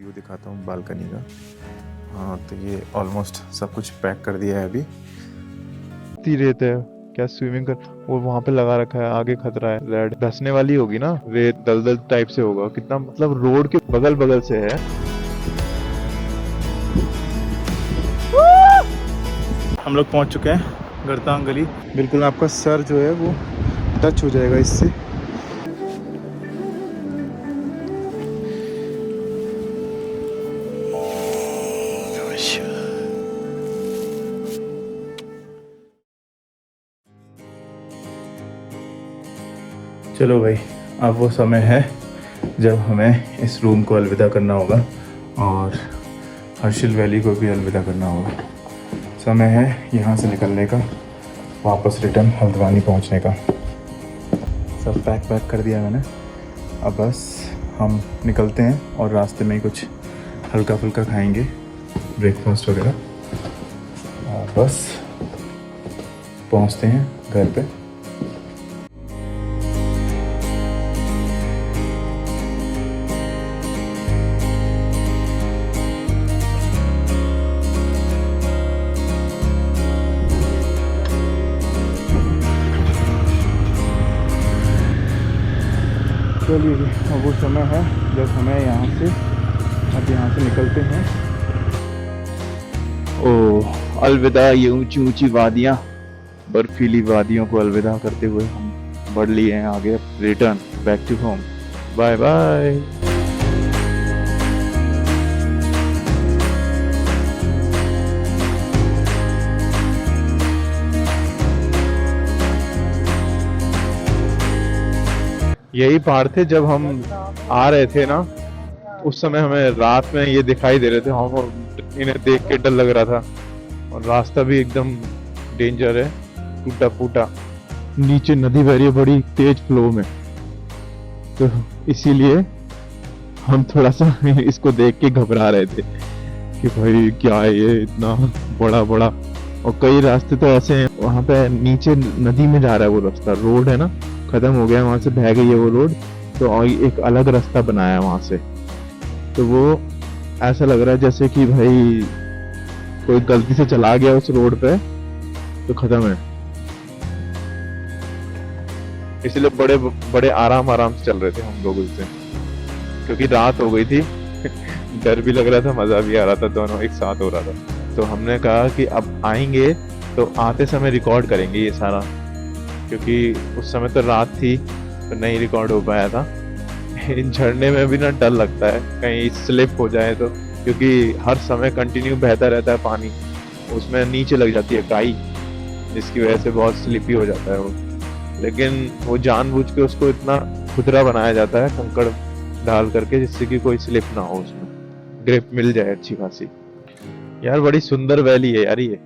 View दिखाता हूँ balcony का। हाँ तो ये ऑलमोस्ट सब कुछ पैक कर दिया है अभी। इतनी रेत है, क्या स्विमिंग कर। वो वहां पे लगा रखा है, आगे खतरा है, रेड धंसने वाली होगी ना, रेत दलदल टाइप से होगा। कितना मतलब रोड के बगल बगल से है। हम लोग पहुंच चुके हैं गरतांग गली। बिल्कुल आपका सर जो है वो टच हो जाएगा इससे। चलो भाई, अब वो समय है जब हमें इस रूम को अलविदा करना होगा और हर्षिल वैली को भी अलविदा करना होगा। समय है यहाँ से निकलने का, वापस रिटर्न हल्द्वानी पहुँचने का। सब पैक कर दिया मैंने। अब बस हम निकलते हैं और रास्ते में ही कुछ हल्का फुल्का खाएंगे, ब्रेकफास्ट वगैरह, और बस पहुँचते हैं घर पे। चलिए, अब वो समय है जब हमें यहाँ से निकलते हैं। ओह अलविदा, ये ऊंची ऊंची वादियाँ, बर्फीली वादियों को अलविदा करते हुए हम बढ़ लिए हैं आगे, return back to home. Bye bye. यही पहाड़ थे जब हम आ रहे थे ना, उस समय हमें रात में ये दिखाई दे रहे थे। हम इन्हें देख के डर लग रहा था, और रास्ता भी एकदम डेंजर है, टूटा फूटा। नीचे नदी बह रही है बड़ी तेज फ्लो में, तो इसीलिए हम थोड़ा सा इसको देख के घबरा रहे थे कि भाई क्या है ये इतना बड़ा बड़ा। और कई रास्ते तो ऐसे हैं, वहां पे नीचे नदी में जा रहा है वो रास्ता, रोड है ना खत्म हो गया, वहां से बह गई है वो रोड, तो और एक अलग रास्ता बनाया है वहां से। तो वो ऐसा लग रहा है जैसे कि भाई कोई गलती से चला गया उस रोड पे तो खत्म है। इसलिए बड़े बड़े आराम से चल रहे थे हम लोग उससे, क्योंकि रात हो गई थी। डर भी लग रहा था, मजा भी आ रहा था, दोनों एक साथ हो रहा था। तो हमने कहा कि अब आएंगे तो आते समय रिकॉर्ड करेंगे ये सारा, क्योंकि उस समय तो रात थी तो नहीं रिकॉर्ड हो पाया था। इन झरने में भी ना डर लगता है कहीं स्लिप हो जाए तो, क्योंकि हर समय कंटिन्यू बहता रहता है पानी, उसमें नीचे लग जाती है काई, जिसकी वजह से बहुत स्लिपी हो जाता है वो। लेकिन वो जानबूझ के उसको इतना खुदरा बनाया जाता है कंकड़ डाल करके, जिससे कि कोई स्लिप ना हो, उसमें ग्रिप मिल जाए अच्छी खासी। यार बड़ी सुंदर वैली है यार ये।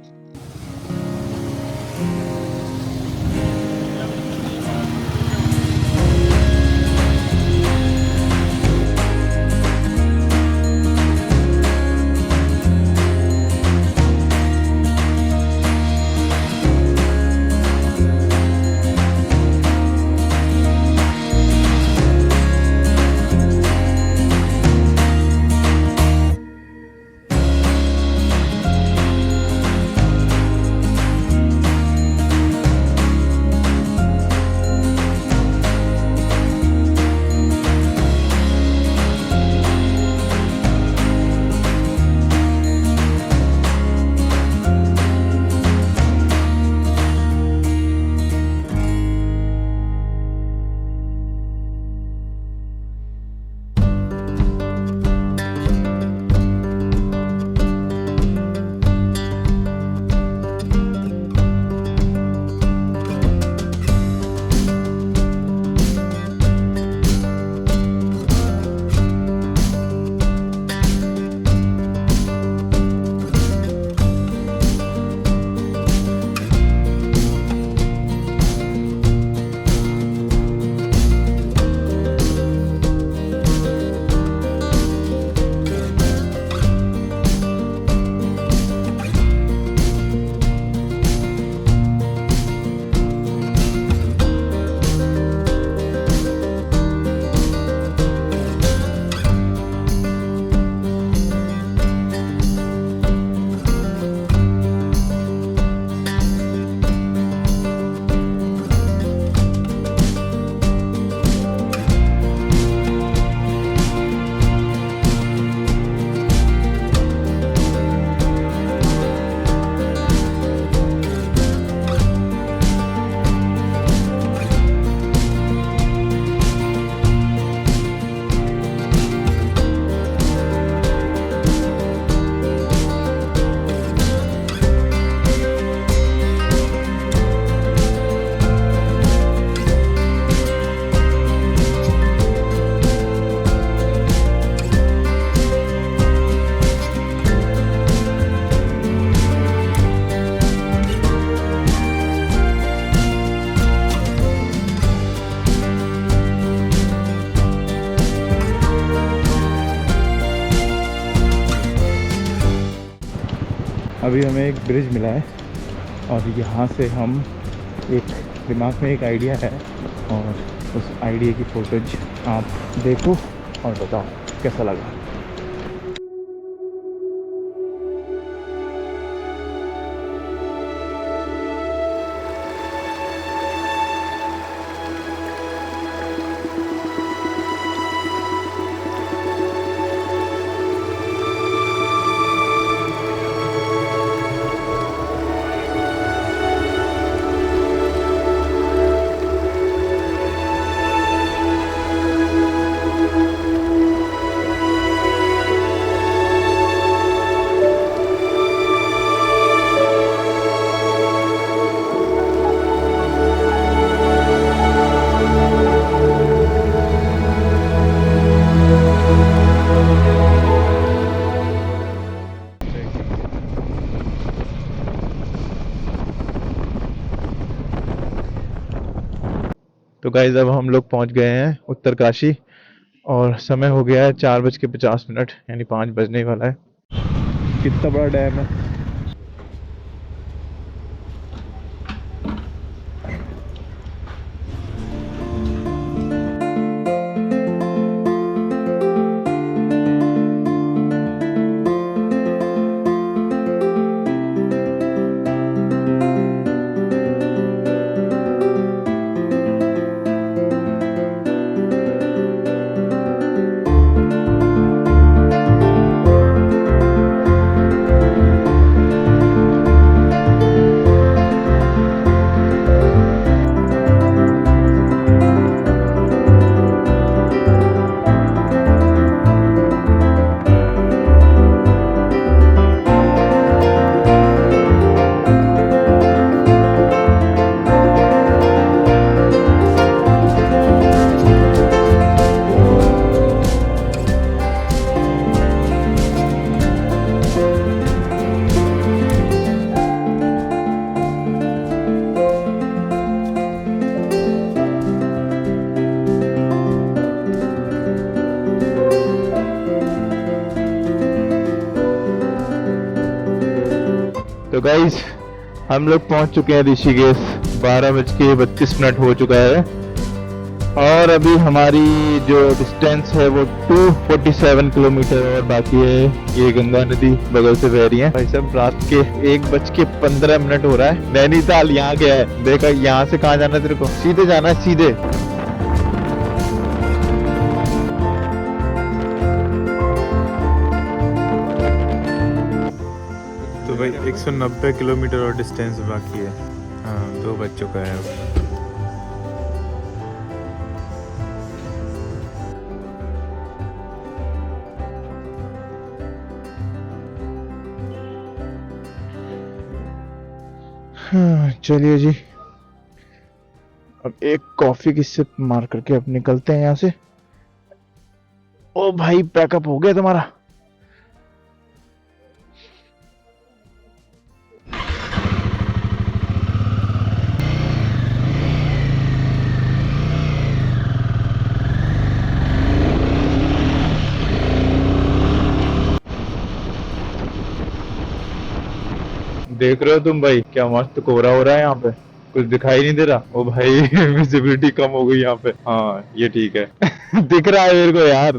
अभी हमें एक ब्रिज मिला है और यहाँ से हम एक दिमाग में एक आइडिया है और उस आइडिया की फोटोज आप देखो और बताओ कैसा लगा। तो गाइस अब हम लोग पहुंच गए हैं उत्तरकाशी और समय हो गया है 4:50 यानी 5 बजने वाला है। कितना बड़ा डैम है। तो गाइस हम लोग पहुंच चुके हैं ऋषिकेश। 12:32 हो चुका है और अभी हमारी जो डिस्टेंस है वो 247 किलोमीटर और बाकी है। ये गंगा नदी बगल से बह रही है। भाई साहब रात के 1:15 हो रहा है। नैनीताल यहाँ गया है। देखा यहाँ से कहाँ जाना है तेरे को? सीधे जाना है, सीधे। तो भाई 190 किलोमीटर और डिस्टेंस बाकी है। हाँ 2 बज चुका है अब। हाँ चलिए जी, अब एक कॉफी की सिप मार करके अब निकलते हैं यहाँ से। ओ भाई पैकअप हो गया तुम्हारा? देख रहे हो तुम भाई क्या मस्त कोहरा हो रहा है यहाँ पे? कुछ दिखाई नहीं दे रहा। ओ भाई विजिबिलिटी कम हो गई यहाँ पे। हाँ ये ठीक है दिख रहा है मेरे को यार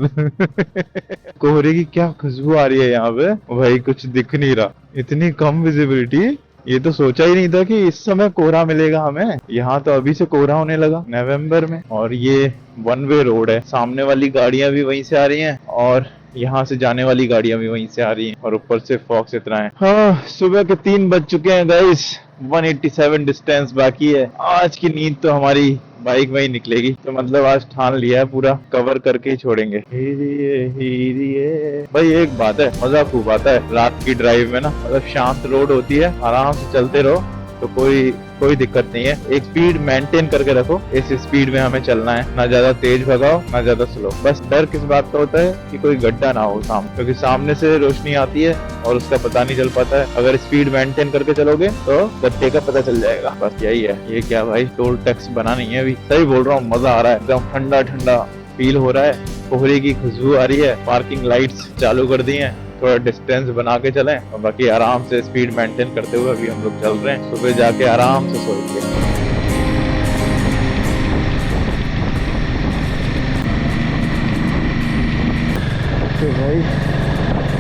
कोहरे की क्या खुशबू आ रही है यहाँ पे। ओ भाई कुछ दिख नहीं रहा, इतनी कम विजिबिलिटी। ये तो सोचा ही नहीं था कि इस समय कोहरा मिलेगा हमें। यहाँ तो अभी से कोहरा होने लगा नवंबर में। और ये 1 वे रोड है, सामने वाली गाड़ियां भी वहीं से आ रही हैं और यहाँ से जाने वाली गाड़ियां भी वहीं से आ रही हैं और ऊपर से फॉग इतना है। हाँ सुबह के 3 बज चुके हैं गाइस। 187 डिस्टेंस बाकी है। आज की नींद तो हमारी बाइक में ही निकलेगी। तो मतलब आज ठान लिया है, पूरा कवर करके ही छोड़ेंगे। हीरिए भाई एक बात है, मजा खूब आता है रात की ड्राइव में ना। मतलब शांत रोड होती है, आराम से चलते रहो तो कोई दिक्कत नहीं है। एक स्पीड मेंटेन करके रखो, इस स्पीड में हमें चलना है। ना ज्यादा तेज भगाओ ना ज्यादा स्लो। बस डर किस बात का होता है कि कोई गड्ढा ना हो सामने, क्योंकि सामने से रोशनी आती है और उसका पता नहीं चल पाता है। अगर स्पीड मेंटेन करके चलोगे तो गड्ढे का पता चल जाएगा। बस यही है। ये क्या भाई टोल टैक्स बना नहीं है अभी। सही बोल रहा हूँ, मजा आ रहा है, एकदम ठंडा ठंडा फील हो रहा है। कोहरे की खुशबू आ रही है, पार्किंग लाइट्स चालू कर दी हैं थोड़ा डिस्टेंस बना के चलें और बाकी आराम से स्पीड मेंटेन करते हुए अभी हम लोग चल रहे हैं। सुबह जाके आराम से सोएंगे। तो भाई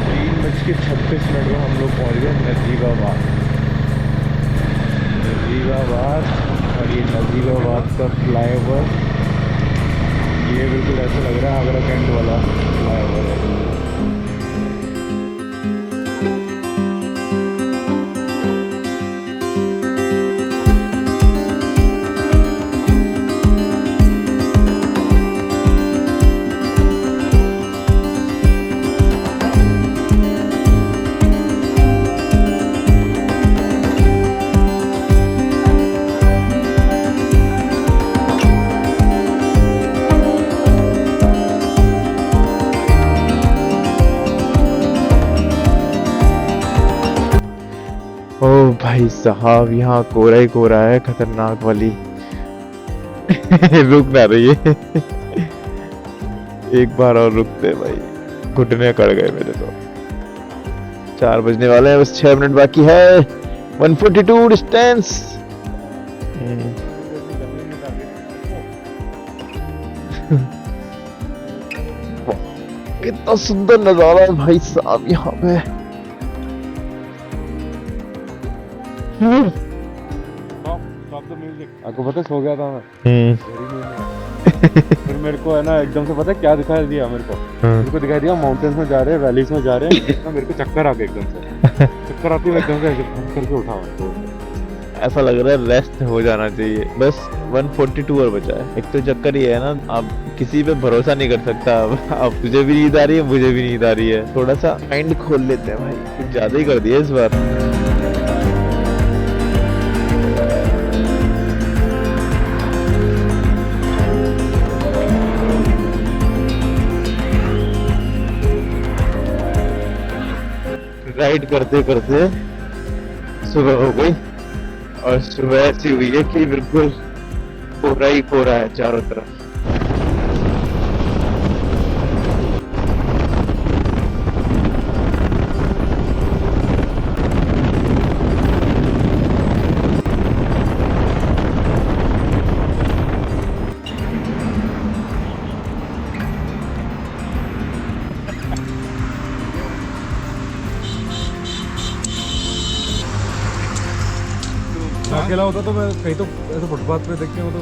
3:36 में हम लोग पहुँच गए नजीबाबाद। और ये नजीबाबाद का फ्लाईओवर, ये बिल्कुल ऐसा लग रहा है आगरा कैंट वाला फ्लाईओवर है। ओ भाई साहब, यहाँ कोहरा ही कोहरा है, खतरनाक वाली। रुक ना रही है। एक बार और रुकते भाई, घुटने कड़ गए मेरे तो। 4 बजने वाले हैं, बस 6 मिनट बाकी है। 142 डिस्टेंस। कितना सुंदर नजारा है भाई साहब यहाँ पे। आपको पता सो गया था मैं। फिर मेरे को है ना एकदम से पता है क्या दिखाई दिया मेरे को दिखाई दिया माउंटेन्स में जा रहे हैं, वैलीज में जा रहे हैं। तो मेरे को चक्कर आ गए एकदम से। चक्कर आती है एकदम से करके उठा। ऐसा लग रहा है रेस्ट हो जाना चाहिए। बस 142 और बचा है। एक तो चक्कर ये है ना, आप किसी पे भरोसा नहीं कर सकता। अब तुझे भी नींद आ रही है, मुझे भी नींद आ रही है। थोड़ा सा माइंड खोल लेते हैं भाई, कुछ ज्यादा ही कर दिया इस बार। राइड करते करते सुबह हो गई और सुबह ऐसी हुई है कि बिल्कुल कोहरा ही कोहरा है चारों तरफ। अकेला होता तो मैं कहीं तो ऐसे फुटपाथ पे देख के वो तो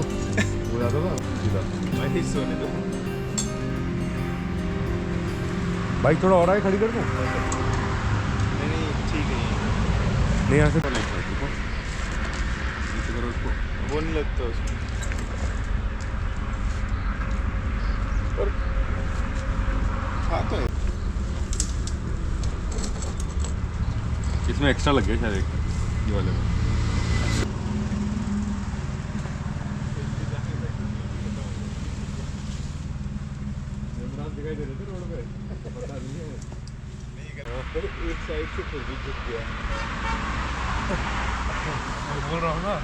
हो जाता था सीधा। वही सोने दो। बाइक थोड़ा और आगे खड़ी कर दूं? नहीं ठीक है। नहीं यहाँ से वो नहीं लगता उसमें। और हाँ तो इसमें एक्स्ट्रा लग गया शायद एक ये वाले में। दिखाई दे रहे थे रोड पे, पता नहीं है। पर एक साइड से फिर भी झुक गया। बोल रहा हूँ ना,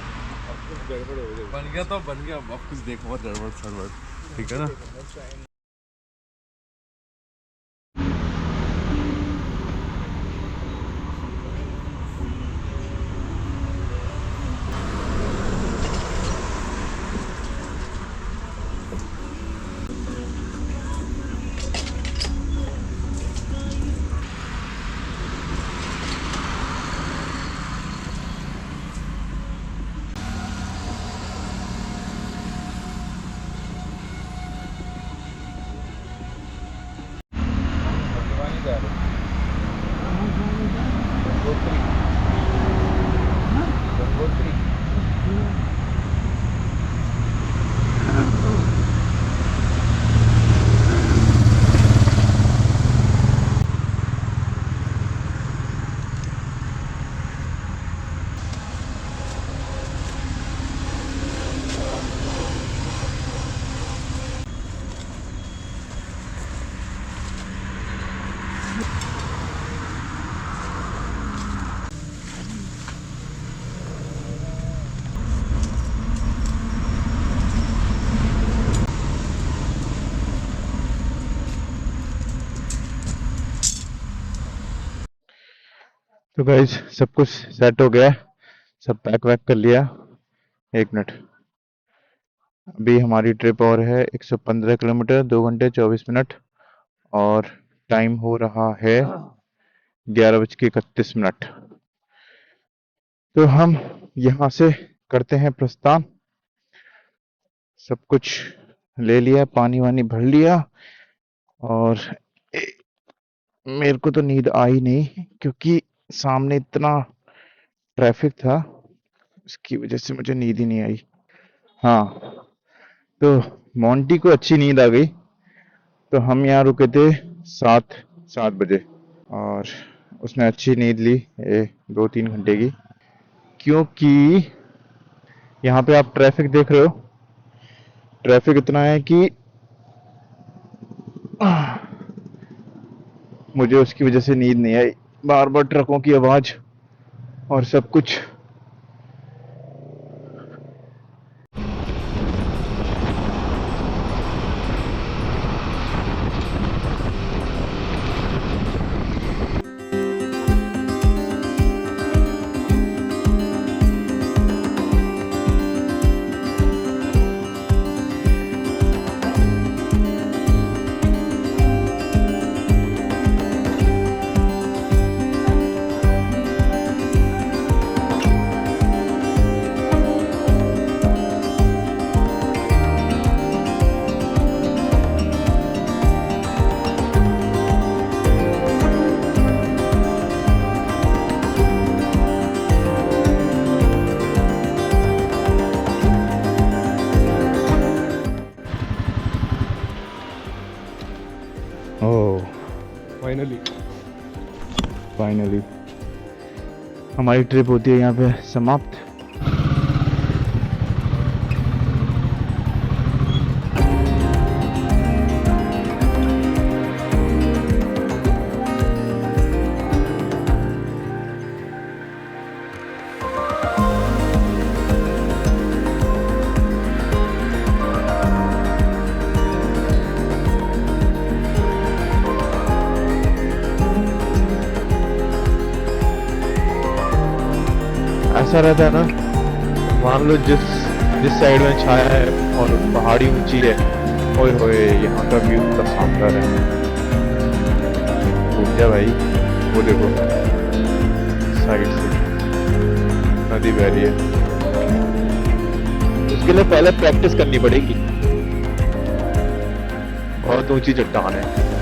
अब कुछ गड़बड़ हो गई। बन गया तो बन गया। अब कुछ देखो मत गड़बड़ सरबड़, ठीक है ना। तो गाइस सब कुछ सेट हो गया है, सब पैक वैक कर लिया। 1 मिनट, अभी हमारी ट्रिप और है 115 किलोमीटर, 2 घंटे 24 मिनट, और टाइम हो रहा है 11:31। तो हम यहाँ से करते हैं प्रस्थान। सब कुछ ले लिया, पानी वानी भर लिया, और मेरे को तो नींद आई नहीं क्योंकि सामने इतना ट्रैफिक था, इसकी वजह से मुझे नींद ही नहीं आई। हाँ, तो मोंटी को अच्छी नींद आ गई, तो हम यहाँ रुके थे 7 बजे, और उसने अच्छी नींद ली 2-3 घंटे की, क्योंकि यहाँ पे आप ट्रैफिक देख रहे हो, ट्रैफिक इतना है कि मुझे उसकी वजह से नींद नहीं आई। बार बार ट्रकों की आवाज और सब कुछ। फाइनली हमारी ट्रिप होती है यहाँ पे समाप्त। ऐसा रहता है ना, मान लो जिस साइड में छाया है और पहाड़ी ऊंची है, ओए होए यहाँ का व्यू तो शानदार है। घूम जा भाई, वो देखो साइड से नदी बह रही है। उसके लिए पहले प्रैक्टिस करनी पड़ेगी, बहुत ऊंची चट्टान है।